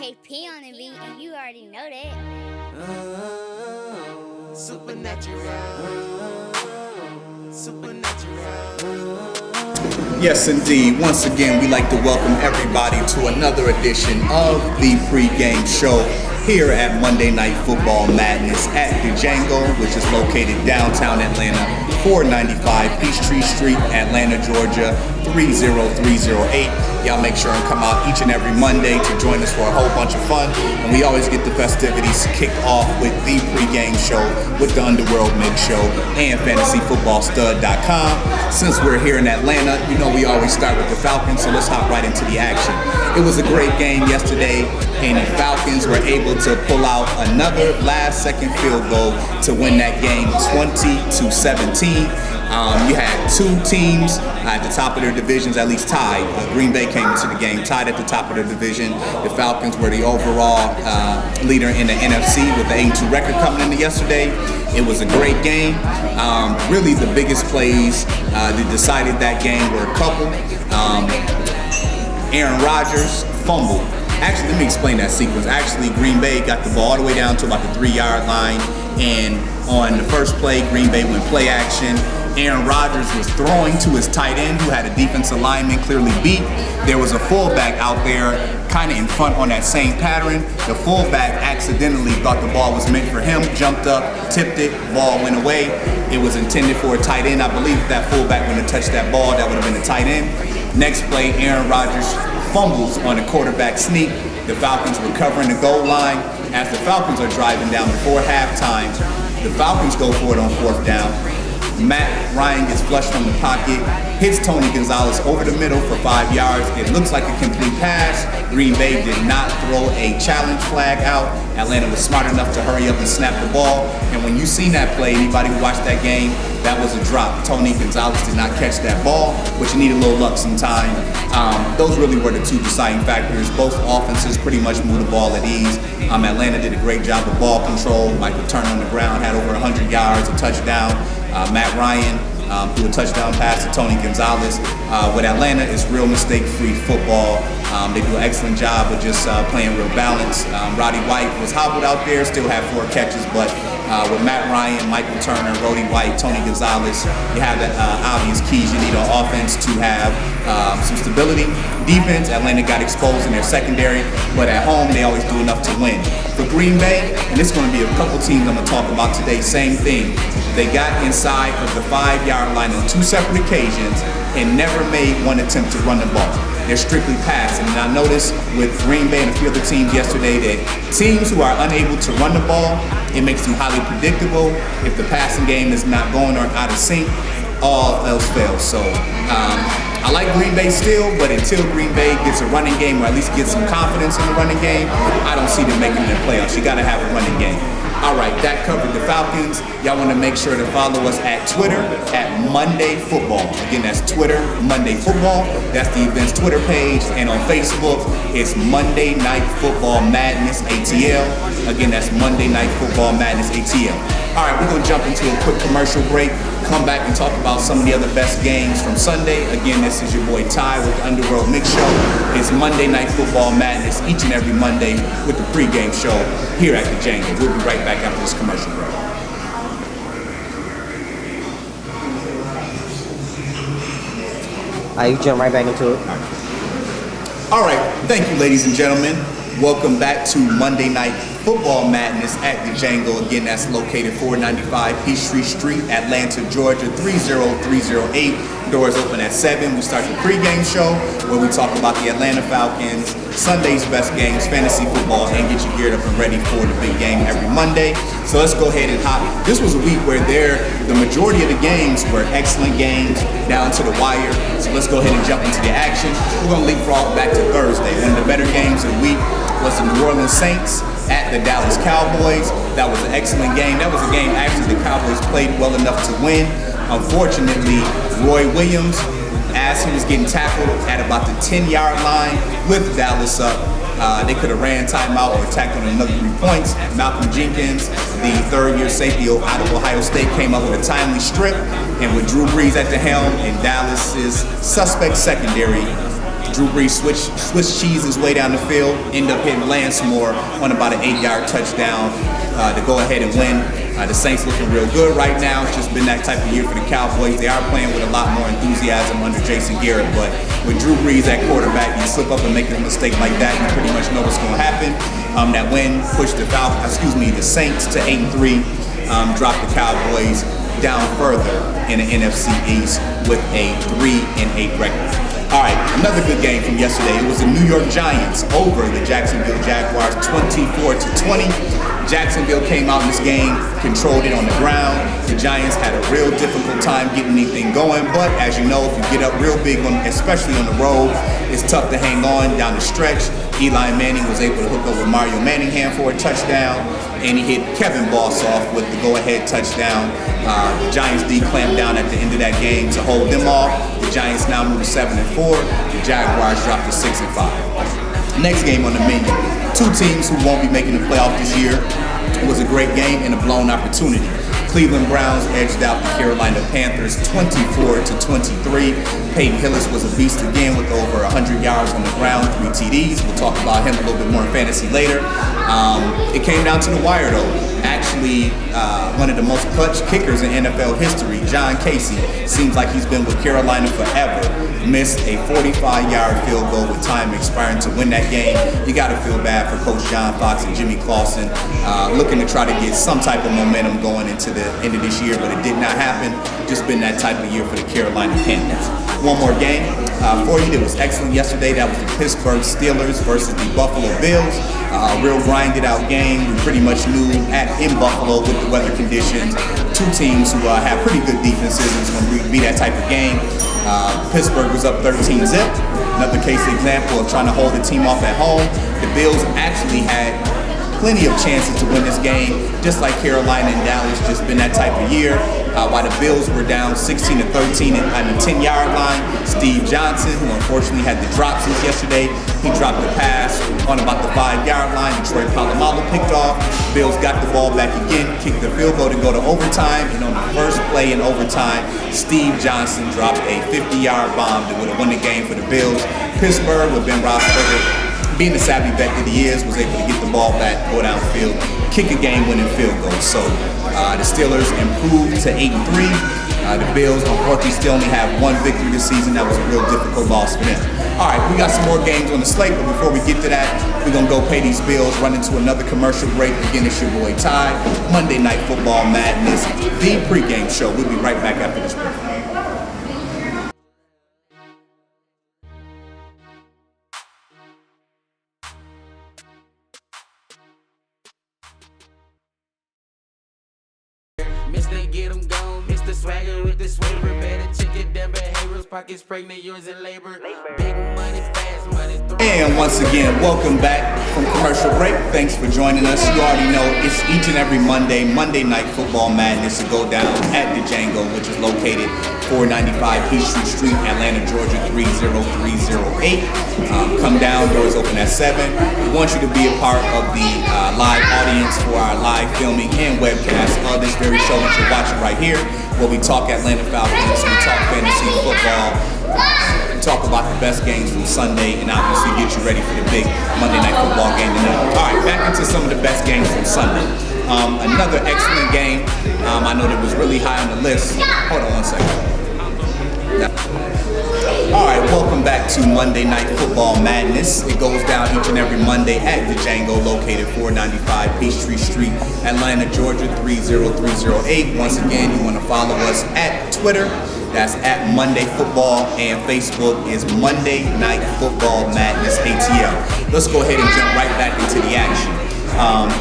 KP on the beat, and you already know that. Supernatural. Yes, indeed. Once again, we'd like to welcome everybody to another edition of the pregame show here at Monday Night Football Madness at Djangos, which is located downtown Atlanta, 495 Peachtree Street, Atlanta, Georgia, 30308. Y'all make sure and come out each and every Monday to join us for a whole bunch of fun. And we always get the festivities kicked off with the pregame show with the Underworld Mix Show and FantasyFootballStud.com. Since we're here in Atlanta, you know we always start with the Falcons, so let's hop right into the action. It was a great game yesterday, and the Falcons were able to pull out another last-second field goal to win that game 20-17. You had two teams at the top of their divisions, at least tied. Green Bay came into the game tied at the top of their division. The Falcons were the overall leader in the NFC with the 8-2 record coming into yesterday. It was a great game. Really, the biggest plays that decided that game were a couple. Aaron Rodgers fumbled. Actually, let me explain that sequence. Actually, Green Bay got the ball all the way down to about the 3-yard line, and on the first play, Green Bay went play action. Aaron Rodgers was throwing to his tight end, who had a defensive lineman clearly beat. There was a fullback out there kind of in front on that same pattern. The fullback accidentally thought the ball was meant for him, jumped up, tipped it, ball went away. It was intended for a tight end. I believe if that fullback wouldn't have touched that ball, that would have been a tight end. Next play, Aaron Rodgers fumbles on a quarterback sneak. The Falcons were covering the goal line. As the Falcons are driving down before halftime, the Falcons go for it on fourth down. Matt Ryan gets flushed from the pocket, hits Tony Gonzalez over the middle for 5 yards. It looks like a complete pass. Green Bay did not throw a challenge flag out. Atlanta was smart enough to hurry up and snap the ball. And when you seen that play, anybody who watched that game, that was a drop. Tony Gonzalez did not catch that ball, but you need a little luck sometime. Those really were the two deciding factors. Both offenses pretty much moved the ball at ease. Atlanta did a great job of ball control. Michael Turner on the ground had over 100 yards, a touchdown. Matt Ryan threw a touchdown pass to Tony Gonzalez. With Atlanta, it's real mistake-free football. They do an excellent job of just playing real balance. Roddy White was hobbled out there, still had 4 catches, but with Matt Ryan, Michael Turner, Roddy White, Tony Gonzalez, you have the obvious keys you need on offense to have some stability. Defense, Atlanta got exposed in their secondary, but at home, they always do enough to win. For Green Bay, and this is going to be a couple teams I'm going to talk about today, same thing. They got inside of the 5-yard line on 2 separate occasions and never made one attempt to run the ball. They're strictly passing. And I noticed with Green Bay and a few other teams yesterday that teams who are unable to run the ball, it makes them highly predictable. If the passing game is not going or out of sync, all else fails. So I like Green Bay still, but until Green Bay gets a running game or at least gets some confidence in the running game, I don't see them making the playoffs. You got to have a running game. All right, that covered the Falcons. Y'all want to make sure to follow us at Twitter at Monday Football. Again, that's Twitter, Monday Football. That's the event's Twitter page. And on Facebook, it's Monday Night Football Madness ATL. Again, that's Monday Night Football Madness ATL. All right, we're going to jump into a quick commercial break. Come back and talk about some of the other best games from Sunday. Again, this is your boy Ty with the Underworld Mix Show. It's Monday Night Football Madness each and every Monday with the pregame show here at the Djangos. We'll be right back after this commercial break. You jump right back into it. All right, thank you, ladies and gentlemen. Welcome back to Monday Night Football Madness at the Djangos. Again, that's located 495 Peachtree Street, Atlanta, Georgia, 30308. Doors open at 7. We start the pregame show where we talk about the Atlanta Falcons, Sunday's best games, fantasy football, and get you geared up and ready for the big game every Monday. So let's go ahead and hop. This was a week where the majority of the games were excellent games down to the wire. So let's go ahead and jump into the action. We're going to leapfrog back to Thursday. One of the better games of the week was the New Orleans Saints at the Dallas Cowboys. That was an excellent game. That was a game actually the Cowboys played well enough to win. Unfortunately, Roy Williams, as he was getting tackled at about the 10-yard line with Dallas up, they could have ran timeout or tackled another 3 points. Malcolm Jenkins, the third-year safety out of Ohio State, came up with a timely strip, and with Drew Brees at the helm and Dallas's suspect secondary, Drew Brees Swiss cheese his way down the field, end up hitting Lansmore on about an 8-yard touchdown to go ahead and win. The Saints looking real good right now. It's just been that type of year for the Cowboys. They are playing with a lot more enthusiasm under Jason Garrett, but with Drew Brees at quarterback, you slip up and make a mistake like that, you pretty much know what's going to happen. That win pushed the Saints to 8-3, dropped the Cowboys down further in the NFC East with a 3-8 record. All right, another good game from yesterday. It was the New York Giants over the Jacksonville Jaguars, 24-20. Jacksonville came out in this game, controlled it on the ground. The Giants had a real difficult time getting anything going, but as you know, if you get up real big, especially on the road, it's tough to hang on down the stretch. Eli Manning was able to hook up with Mario Manningham for a touchdown, and he hit Kevin Boss off with the go-ahead touchdown. The Giants D clamped down at the end of that game to hold them off. The Giants now move to 7-4. The Jaguars dropped to 6-5. Next game on the menu, two teams who won't be making the playoff this year. It was a great game and a blown opportunity. Cleveland Browns edged out the Carolina Panthers 24-23. Peyton Hillis was a beast again with over 100 yards on the ground, 3 TDs. We'll talk about him a little bit more in fantasy later. It came down to the wire though. Actually, one of the most clutch kickers in NFL history, John Casey, seems like he's been with Carolina forever. Missed a 45-yard field goal with time expiring to win that game. You got to feel bad for Coach John Fox and Jimmy Clausen, looking to try to get some type of momentum going into the end of this year, but it did not happen. Just been that type of year for the Carolina Panthers. One more game for you that was excellent yesterday. That was the Pittsburgh Steelers versus the Buffalo Bills. Real grinded out game. We pretty much knew in Buffalo with the weather conditions, two teams who have pretty good defenses. It's going to be that type of game. Pittsburgh was up 13-0. Another case example of trying to hold the team off at home. The Bills actually had plenty of chances to win this game, just like Carolina and Dallas. Just been that type of year. While the Bills were down 16-13 on the 10-yard line, Steve Johnson, who unfortunately had the drops since yesterday, he dropped the pass on about the 5-yard line. Troy Polamalu picked off. Bills got the ball back again, kicked the field goal to go to overtime, and on the first play in overtime, Steve Johnson dropped a 50-yard bomb that would have won the game for the Bills. Pittsburgh, with Ben Roethlisberger being the savvy vet that he is, was able to get the ball back, go downfield, kick a game-winning field goal. So the Steelers improved to 8-3. The Bills, unfortunately, still only have one victory this season. That was a real difficult loss for them. All right, we got some more games on the slate, but before we get to that, we're going to go pay these bills, run into another commercial break. Again, it's your boy Ty, Monday Night Football Madness, the pregame show. We'll be right back after this break. Get them gone, Mr. Swagger with the swaver. Better check your damn behaviors, pockets pregnant, yours in labor. Big money, fast money. And once again, welcome back from commercial break. Thanks for joining us. You already know it's each and every Monday Night Football Madness to go down at the Djangos, which is located 495 Peachtree Street, Atlanta, Georgia 30308. Come down, doors open at 7. We want you to be a part of the live audience for our live filming and webcast of this very show that you're watching right here, where we talk Atlanta Falcons, we talk fantasy football, talk about the best games from Sunday, and obviously get you ready for the big Monday Night Football game tonight. All right, back into some of the best games from Sunday. Another excellent game. I know that was really high on the list. Hold on one second. All right, welcome back to Monday Night Football Madness. It goes down each and every Monday at the Djangos, located 495 Peachtree Street, Atlanta, Georgia 30308. Once again, you want to follow us at Twitter. That's at Monday Football, and Facebook is Monday Night Football Madness ATL. Let's go ahead and jump right back into the action.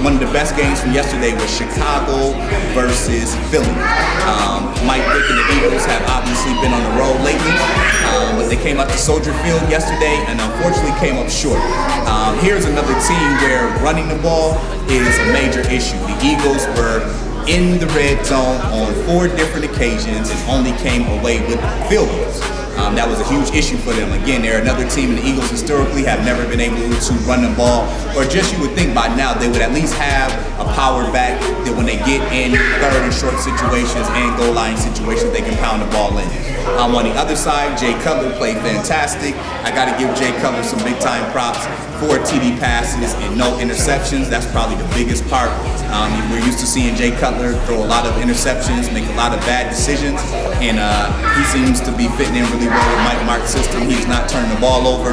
One of the best games from yesterday was Chicago versus Philly. Mike Vick and the Eagles have obviously been on the road lately, but they came out to Soldier Field yesterday and unfortunately came up short. Here's another team where running the ball is a major issue. The Eagles were in the red zone on 4 different occasions and only came away with field goals. That was a huge issue for them. Again, they're another team, and the Eagles historically have never been able to run the ball, or just you would think by now they would at least have a power back that when they get in third and short situations and goal line situations, they can pound the ball in. On the other side, Jay Cutler played fantastic. I got to give Jay Cutler some big time props. 4 TD passes and no interceptions. That's probably the biggest part. We're used to seeing Jay Cutler throw a lot of interceptions, make a lot of bad decisions, and he seems to be fitting in really well with Mike Mark's system. He's not turning the ball over.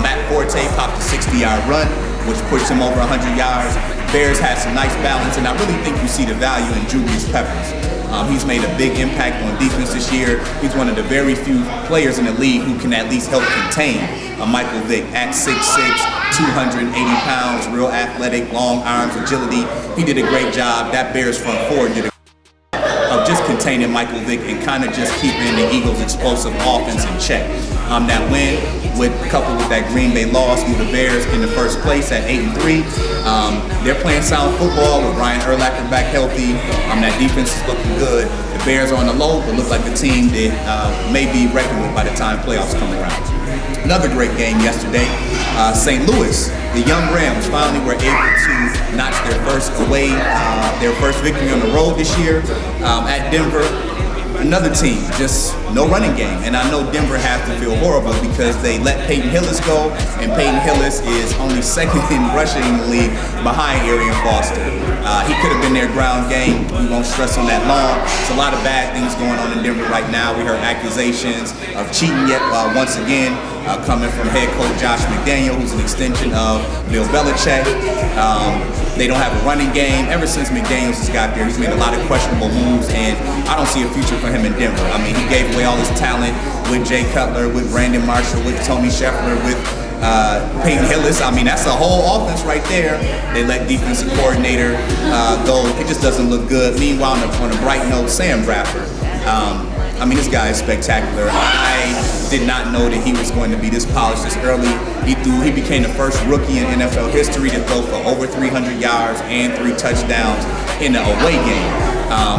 Matt Forte popped a 60-yard run, which pushed him over 100 yards. Bears had some nice balance, and I really think you see the value in Julius Peppers. He's made a big impact on defense this year. He's one of the very few players in the league who can at least help contain Michael Vick at 6'6", 280 pounds, real athletic, long arms, agility. He did a great job. That Bears front four did a of just containing Michael Vick and kind of just keeping the Eagles' explosive offense in check. That win, coupled with that Green Bay loss, with the Bears in the first place at 8-3. They're playing sound football with Brian Urlacher back healthy. That defense is looking good. The Bears are on the low, but look like a team that may be reckoned with by the time playoffs come around. Another great game yesterday. St. Louis, the young Rams, finally were able to notch their first victory on the road this year at Denver. Another team, just no running game. And I know Denver has to feel horrible because they let Peyton Hillis go, and Peyton Hillis is only second in rushing in the league behind Arian Foster. He could have been their ground game. We won't stress on that long. There's a lot of bad things going on in Denver right now. We heard accusations of cheating yet once again, coming from head coach Josh McDaniel, who's an extension of Bill Belichick. They don't have a running game. Ever since McDaniels has got there, he's made a lot of questionable moves, and I don't see a future for him in Denver. I mean, he gave away all his talent with Jay Cutler, with Brandon Marshall, with Tony Scheffler, with Peyton Hillis. I mean, that's a whole offense right there. They let defensive coordinator go. It just doesn't look good. Meanwhile, on a bright note, Sam Bradford. I mean, this guy is spectacular. I did not know that he was going to be this polished this early. He became the first rookie in NFL history to throw for over 300 yards and 3 touchdowns in an away game.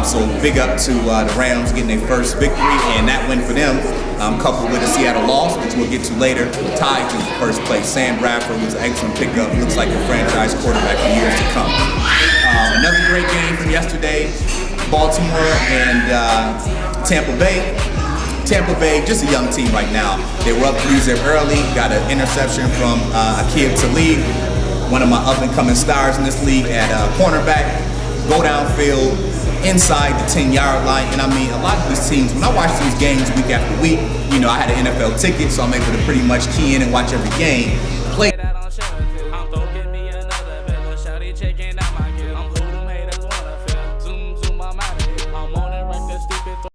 So big up to the Rams getting their first victory, and that win for them, coupled with a Seattle loss, which we'll get to later, tied to first place. Sam Bradford was an excellent pickup. Looks like a franchise quarterback for years to come. Another great game from yesterday, Baltimore and Tampa Bay. Tampa Bay, just a young team right now. They were up 3-0 early, got an interception from Aqib Talib, one of my up-and-coming stars in this league at cornerback. Go downfield, inside the 10-yard line, and I mean, a lot of these teams, when I watch these games week after week, I had an NFL ticket, so I'm able to pretty much key in and watch every game.